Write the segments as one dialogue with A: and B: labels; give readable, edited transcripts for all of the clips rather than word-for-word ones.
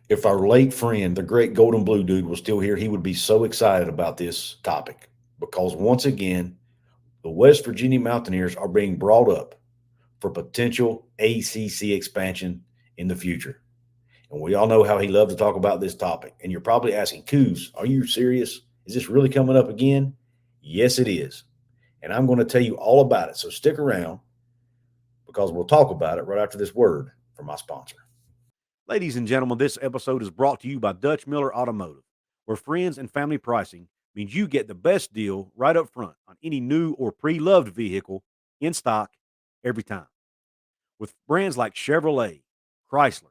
A: If our late friend, the great Golden Blue dude, was still here, he would be so excited about this topic because once again, the West Virginia Mountaineers are being brought up for potential ACC expansion in the future. And we all know how he loved to talk about this topic. And you're probably asking, Couz, are you serious? Is this really coming up again? Yes, it is. And I'm going to tell you all about it. So stick around because we'll talk about it right after this word from my sponsor. Ladies and gentlemen, this episode is brought to you by Dutch Miller Automotive, where friends and family pricing means you get the best deal right up front on any new or pre-loved vehicle in stock every time. With brands like Chevrolet, Chrysler,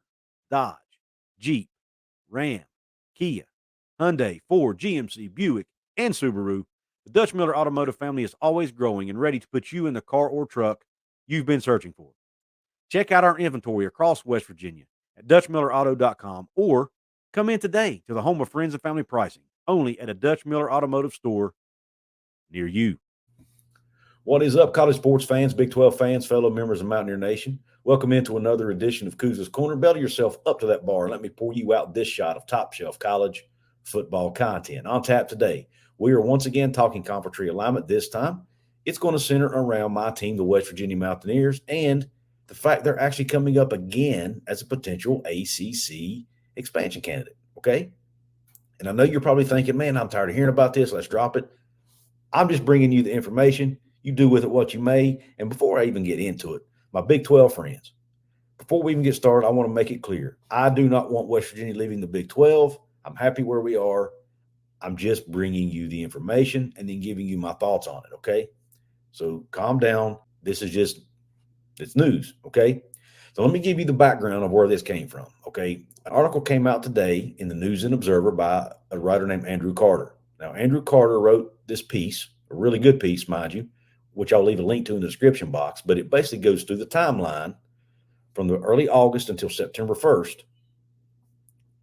A: Dodge, Jeep, Ram, Kia, Hyundai, Ford, GMC, Buick, and Subaru, the Dutch Miller Automotive family is always growing and ready to put you in the car or truck you've been searching for. Check out our inventory across West Virginia at DutchMillerAuto.com or come in today to the home of friends and family pricing, only at a Dutch Miller Automotive store near you. What is up, college sports fans, Big 12 fans, fellow members of Mountaineer Nation? Welcome into another edition of Couz's Corner. Belly yourself up to that bar and let me pour you out this shot of top-shelf college football content. On tap today, we are once again talking conference realignment. This time, it's going to center around my team, the West Virginia Mountaineers, and the fact they're actually coming up again as a potential ACC expansion candidate, okay? And I know you're probably thinking, man, I'm tired of hearing about this. Let's drop it. I'm just bringing you the information. You do with it what you may. And before I even get into it, my Big 12 friends, before we even get started, I want to make it clear. I do not want West Virginia leaving the Big 12. I'm happy where we are. I'm just bringing you the information and then giving you my thoughts on it, okay? So calm down. This is just, it's news, okay? So let me give you the background of where this came from, okay? An article came out today in the News and Observer by a writer named Andrew Carter. Now, Andrew Carter wrote this piece, a really good piece, mind you, which I'll leave a link to in the description box, but it basically goes through the timeline from the early August until September 1st,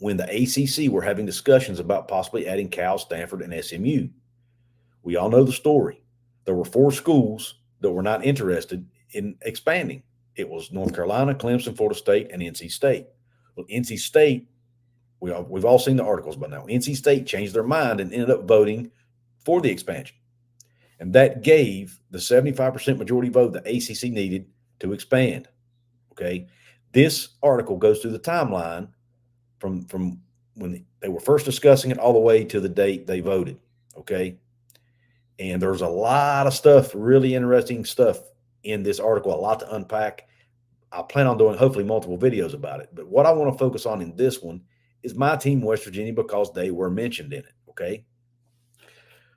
A: when the ACC were having discussions about possibly adding Cal, Stanford, and SMU. We all know the story. There were 4 schools that were not interested in expanding. It was North Carolina, Clemson, Florida State, and NC State. Well, NC State, we've all seen the articles by now. NC State changed their mind and ended up voting for the expansion. And that gave the 75% majority vote the ACC needed to expand, okay? This article goes through the timeline from when they were first discussing it all the way to the date they voted, okay? And there's a lot of stuff, really interesting stuff in this article, a lot to unpack. I plan on doing hopefully multiple videos about it. But what I want to focus on in this one is my team, West Virginia, because they were mentioned in it, okay?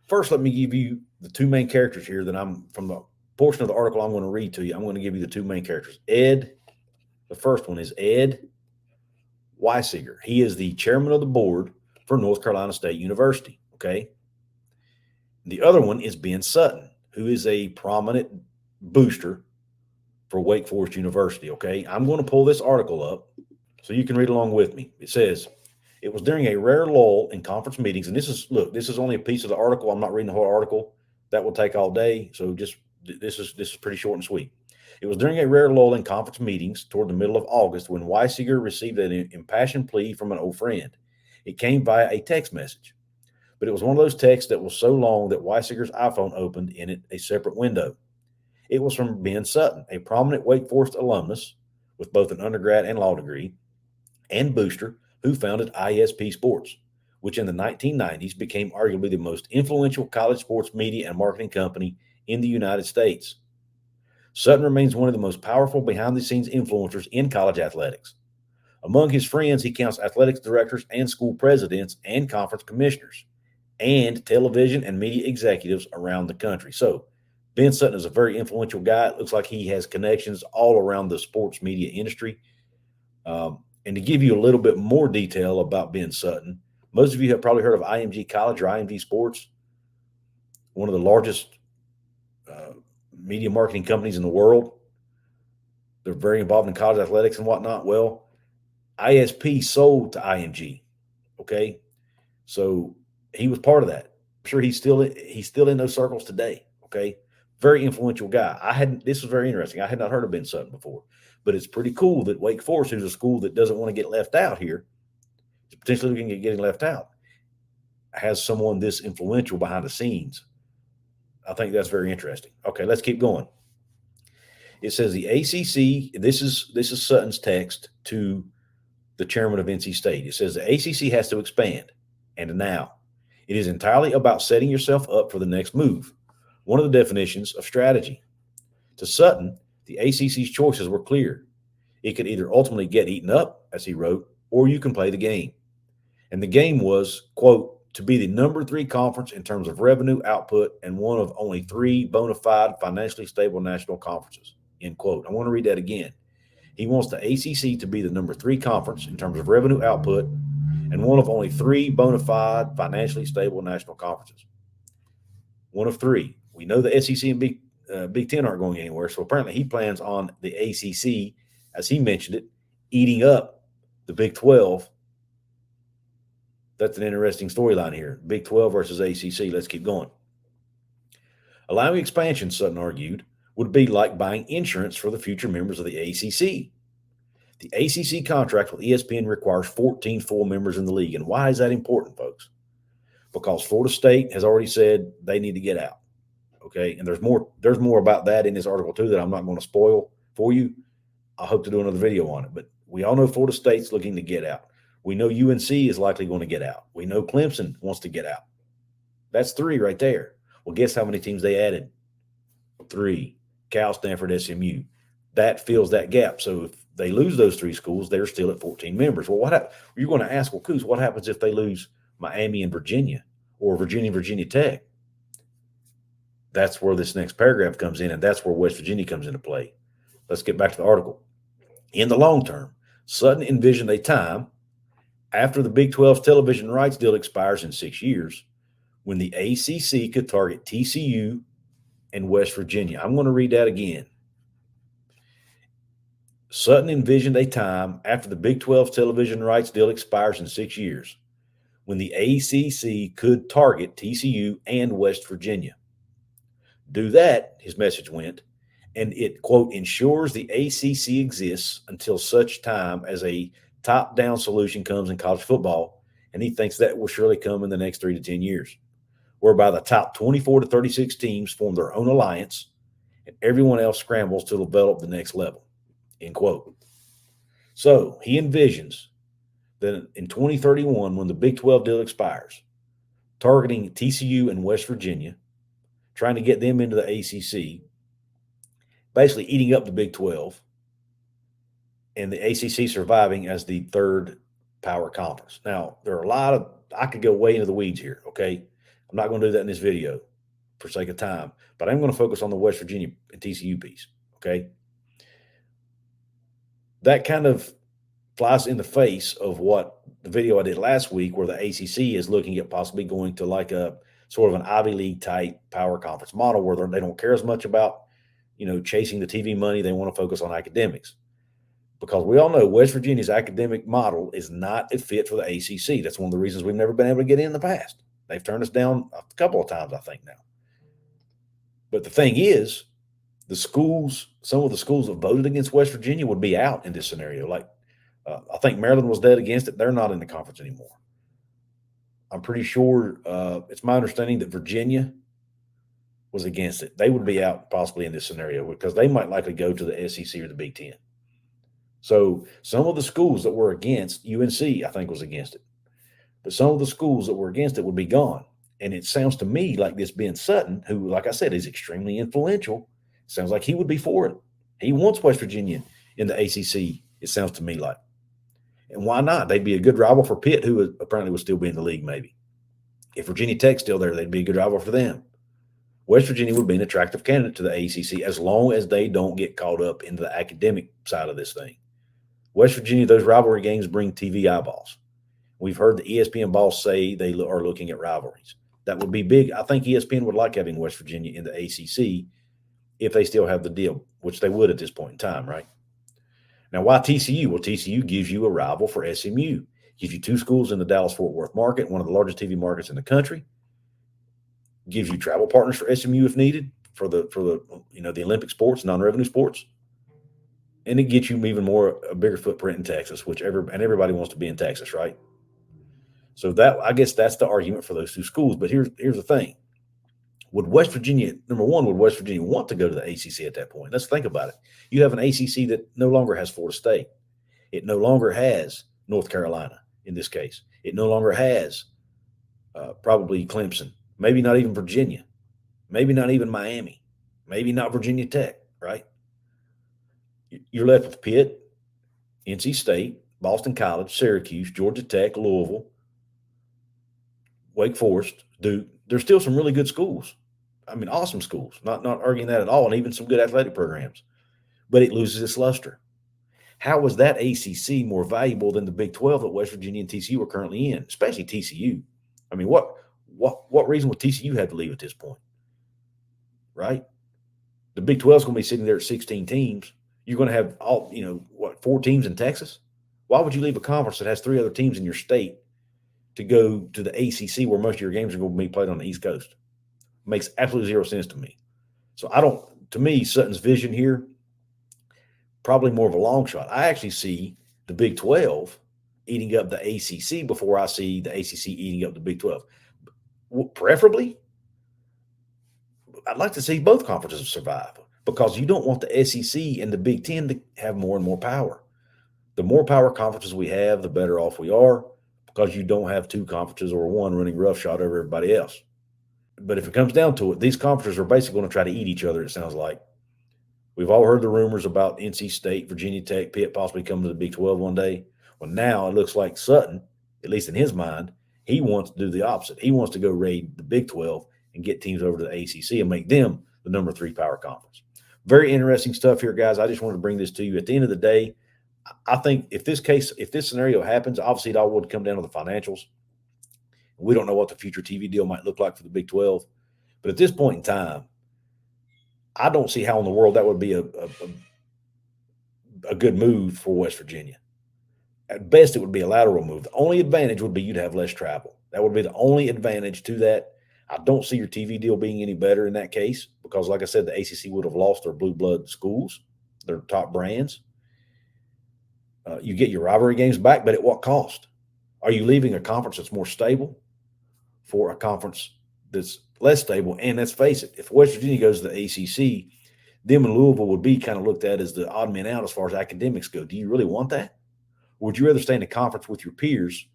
A: First, let me give you the 2 main characters here that I'm from the portion of the article I'm going to read to you. I'm going to give you the 2 main characters. The first one is Ed Weisiger. He is the chairman of the board for North Carolina State University, okay? The other one is Ben Sutton, who is a prominent booster for Wake Forest University, okay? I'm going to pull this article up so you can read along with me. It says, it was during a rare lull in conference meetings, and this is only a piece of the article. I'm not reading the whole article. That will take all day, so this is pretty short and sweet. It was during a rare lull in conference meetings toward the middle of August when Weisiger received an impassioned plea from an old friend. It came via a text message, but it was one of those texts that was so long that Weisiger's iPhone opened in it a separate window. It was from Ben Sutton, a prominent Wake Forest alumnus with both an undergrad and law degree, and booster, who founded ISP Sports, which in the 1990s became arguably the most influential college sports media and marketing company in the United States. Sutton remains one of the most powerful behind-the-scenes influencers in college athletics. Among his friends, he counts athletics directors and school presidents and conference commissioners, and television and media executives around the country. So Ben Sutton is a very influential guy. It looks like he has connections all around the sports media industry. And to give you a little bit more detail about Ben Sutton, most of you have probably heard of IMG College or IMG Sports, one of the largest media marketing companies in the world. They're very involved in college athletics and whatnot. Well, ISP sold to IMG, okay? So he was part of that. I'm sure he's still in those circles today, okay? Very influential guy. This was very interesting. I had not heard of Ben Sutton before. But it's pretty cool that Wake Forest, who's a school that doesn't want to get left out here, is potentially looking at getting left out, has someone this influential behind the scenes. I think that's very interesting. Okay, let's keep going. It says the ACC. This is Sutton's text to the chairman of NC State. It says the ACC has to expand, and now it is entirely about setting yourself up for the next move. One of the definitions of strategy. To Sutton, the ACC's choices were clear. It could either ultimately get eaten up, as he wrote, or you can play the game. And the game was, quote, to be the number 3 conference in terms of revenue output and one of only 3 bona fide financially stable national conferences, end quote. I want to read that again. He wants the ACC to be the number 3 conference in terms of revenue output and one of only 3 bona fide financially stable national conferences. One of 3. We know the SEC and Big Ten aren't going anywhere, so apparently he plans on the ACC, as he mentioned it, eating up the Big 12. That's an interesting storyline here. Big 12 versus ACC. Let's keep going. Allowing expansion, Sutton argued, would be like buying insurance for the future members of the ACC. The ACC contract with ESPN requires 14 full members in the league. And why is that important, folks? Because Florida State has already said they need to get out. Okay, and there's more about that in this article too that I'm not going to spoil for you. I hope to do another video on it. But we all know Florida State's looking to get out. We know UNC is likely going to get out. We know Clemson wants to get out. That's 3 right there. Well, guess how many teams they added? 3. Cal, Stanford, SMU. That fills that gap. So if they lose those 3 schools, they're still at 14 members. Well, you're going to ask, well, Couz, what happens if they lose Miami and Virginia or Virginia and Virginia Tech? That's where this next paragraph comes in, and that's where West Virginia comes into play. Let's get back to the article. In the long term, Sutton envisioned a time after the Big 12's television rights deal expires in 6 years when the ACC could target TCU and West Virginia. I'm going to read that again. Sutton envisioned a time after the Big 12's television rights deal expires in 6 years when the ACC could target TCU and West Virginia. Do that, his message went, and it, quote, ensures the ACC exists until such time as a top-down solution comes in college football, and he thinks that will surely come in the next 3 to 10 years, whereby the top 24 to 36 teams form their own alliance and everyone else scrambles to develop the next level, end quote. So he envisions that in 2031, when the Big 12 deal expires, targeting TCU and West Virginia, trying to get them into the ACC, basically eating up the Big 12, and the ACC surviving as the 3rd power conference. Now, there are I could go way into the weeds here, okay? I'm not going to do that in this video for sake of time, but I'm going to focus on the West Virginia and TCU piece, okay? That kind of flies in the face of what the video I did last week, where the ACC is looking at possibly going to like a sort of an Ivy League type power conference model where they don't care as much about, chasing the TV money. They want to focus on academics, because we all know West Virginia's academic model is not a fit for the ACC. That's one of the reasons we've never been able to get in the past. They've turned us down a couple of times, I think, now. But the thing is, some of the schools that voted against West Virginia would be out in this scenario. Like, I think Maryland was dead against it. They're not in the conference anymore. I'm pretty sure it's my understanding that Virginia was against it. They would be out possibly in this scenario because they might likely go to the SEC or the Big Ten. So some of the schools that were against, UNC, I think, was against it. But some of the schools that were against it would be gone. And it sounds to me like this Ben Sutton, who, like I said, is extremely influential, sounds like he would be for it. He wants West Virginia in the ACC, it sounds to me like. And why not? They'd be a good rival for Pitt, who apparently would still be in the league maybe. If Virginia Tech's still there, they'd be a good rival for them. West Virginia would be an attractive candidate to the ACC as long as they don't get caught up into the academic side of this thing. West Virginia, those rivalry games bring TV eyeballs. We've heard the ESPN boss say they are looking at rivalries. That would be big. I think ESPN would like having West Virginia in the ACC if they still have the deal, which they would at this point in time, right? Now, why TCU? Well, TCU gives you a rival for SMU. Gives you 2 schools in the Dallas-Fort Worth market, one of the largest TV markets in the country. Gives you travel partners for SMU if needed for the the Olympic sports, non-revenue sports. And it gets you even more a bigger footprint in Texas, and everybody wants to be in Texas, right? So that, I guess that's the argument for those two schools. But here's the thing. Would West Virginia, number one, would West Virginia want to go to the ACC at that point? Let's think about it. You have an ACC that no longer has Florida State. It no longer has North Carolina in this case. It no longer has probably Clemson, maybe not even Virginia, maybe not even Miami, maybe not Virginia Tech, right? You're left with Pitt, NC State, Boston College, Syracuse, Georgia Tech, Louisville, Wake Forest, Duke. There's still some really good schools. I mean, awesome schools. Not arguing that at all, and even some good athletic programs. But it loses its luster. How was that ACC more valuable than the Big 12 that West Virginia and TCU are currently in, especially TCU? I mean, what reason would TCU have to leave at this point, right? The Big 12 is going to be sitting there at 16 teams. You're going to have 4 teams in Texas? Why would you leave a conference that has 3 other teams in your state to go to the ACC where most of your games are going to be played on the East Coast? It makes absolutely zero sense to me. So to me, Sutton's vision here, probably more of a long shot. I actually see the Big 12 eating up the ACC before I see the ACC eating up the Big 12. Preferably, I'd like to see both conferences survive because you don't want the SEC and the Big 10 to have more and more power. The more power conferences we have, the better off we are because you don't have 2 conferences or one running roughshod over everybody else. But if it comes down to it, these conferences are basically going to try to eat each other, it sounds like. We've all heard the rumors about NC State, Virginia Tech, Pitt possibly coming to the Big 12 one day. Well, now it looks like Sutton, at least in his mind, he wants to do the opposite. He wants to go raid the Big 12 and get teams over to the ACC and make them the number 3 power conference. Very interesting stuff here, guys. I just wanted to bring this to you. At the end of the day, I think if this scenario happens, obviously it all would come down to the financials. We don't know what the future TV deal might look like for the Big 12. But at this point in time, I don't see how in the world that would be a good move for West Virginia. At best, it would be a lateral move. The only advantage would be you'd have less travel. That would be the only advantage to that. I don't see your TV deal being any better in that case because, like I said, the ACC would have lost their blue blood schools, their top brands. You get your rivalry games back, but at what cost? Are you leaving a conference that's more stable for a conference that's less stable? And let's face it, if West Virginia goes to the ACC, them and Louisville would be kind of looked at as the odd men out as far as academics go. Do you really want that? Or would you rather stay in a conference with your peers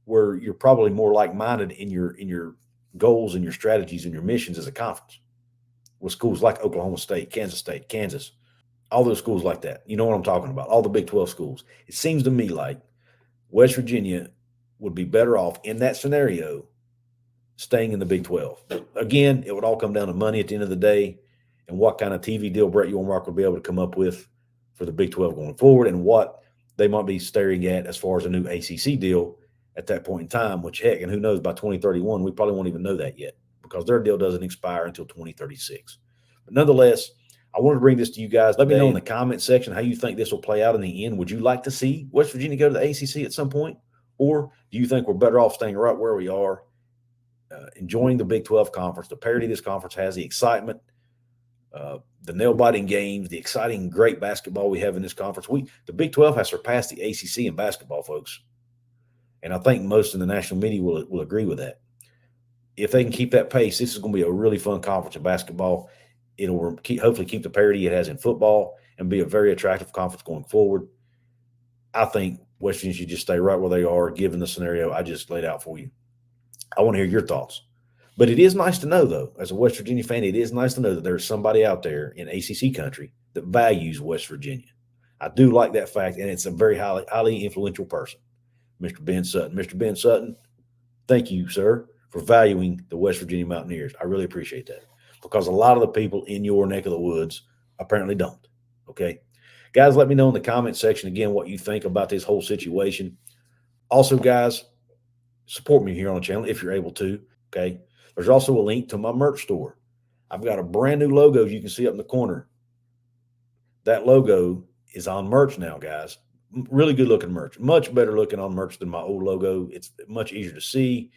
A: where you're probably more like-minded in your goals and your strategies and your missions as a conference with schools like Oklahoma State, Kansas, all those schools like that? You know what I'm talking about, all the Big 12 schools. It seems to me like West Virginia would be better off in that scenario staying in the Big 12. Again, it would all come down to money at the end of the day and what kind of TV deal Brett Yormark would be able to come up with for the Big 12 going forward and what they might be staring at as far as a new ACC deal at that point in time, which, heck, and who knows, by 2031, we probably won't even know that yet because their deal doesn't expire until 2036. But nonetheless, I wanted to bring this to you guys. Let me know in the comment section how you think this will play out in the end. Would you like to see West Virginia go to the ACC at some point? Or do you think we're better off staying right where we are, enjoying the Big 12 conference, the parity this conference has, the excitement, the nail-biting games, the exciting, great basketball we have in this conference? The Big 12 has surpassed the ACC in basketball, folks. And I think most in the national media will agree with that. If they can keep that pace, this is going to be a really fun conference in basketball. It'll hopefully keep the parity it has in football and be a very attractive conference going forward. I think West Virginia should just stay right where they are, given the scenario I just laid out for you. I want to hear your thoughts. But it is nice to know, though, as a West Virginia fan, it is nice to know that there's somebody out there in ACC country that values West Virginia. I do like that fact, and it's a very highly influential person, Mr. Ben Sutton. Mr. Ben Sutton, thank you, sir, for valuing the West Virginia Mountaineers. I really appreciate that because a lot of the people in your neck of the woods apparently don't, okay? Guys, let me know in the comment section, again, what you think about this whole situation. Also, guys, support me here on the channel if you're able to, okay? There's also a link to my merch store. I've got a brand new logo you can see up in the corner. That logo is on merch now, guys. Really good looking merch. Much better looking on merch than my old logo. It's much easier to see.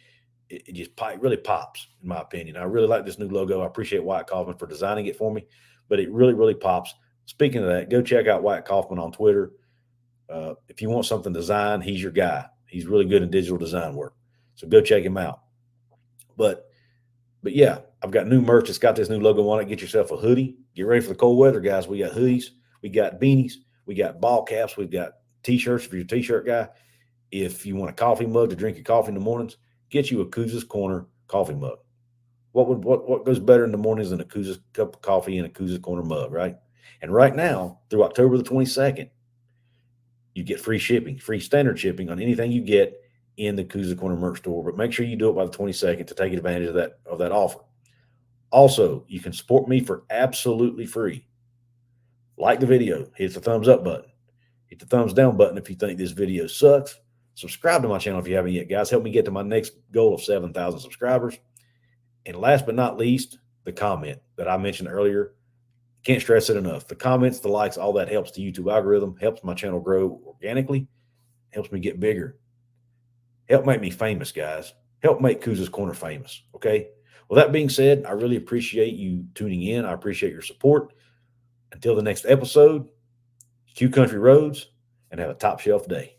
A: It just really pops, in my opinion. I really like this new logo. I appreciate Wyatt Kaufman for designing it for me, but it really, really pops. Speaking of that, go check out Wyatt Kaufman on Twitter. If you want something designed, he's your guy. He's really good in digital design work. So go check him out. But yeah, I've got new merch. It's got this new logo on it. Get yourself a hoodie. Get ready for the cold weather, guys. We got hoodies. We got beanies. We got ball caps. We've got T-shirts for your T-shirt guy. If you want a coffee mug to drink your coffee in the mornings, get you a Couz's Corner coffee mug. What goes better in the mornings than a Couz's cup of coffee and a Couz's Corner mug, right? And right now, through October the 22nd, you get free shipping, free standard shipping on anything you get in the Couz's Corner merch store. But make sure you do it by the 22nd to take advantage of that offer. Also, you can support me for absolutely free. Like the video, hit the thumbs up button, hit the thumbs down button if you think this video sucks. Subscribe to my channel if you haven't yet, guys. Help me get to my next goal of 7,000 subscribers. And last but not least, the comment that I mentioned earlier. Can't stress it enough. The comments, the likes, all that helps the YouTube algorithm, helps my channel grow organically, helps me get bigger. Help make me famous, guys. Help make Couz's Corner famous, okay? Well, that being said, I really appreciate you tuning in. I appreciate your support. Until the next episode, Q Country Roads, and have a top shelf day.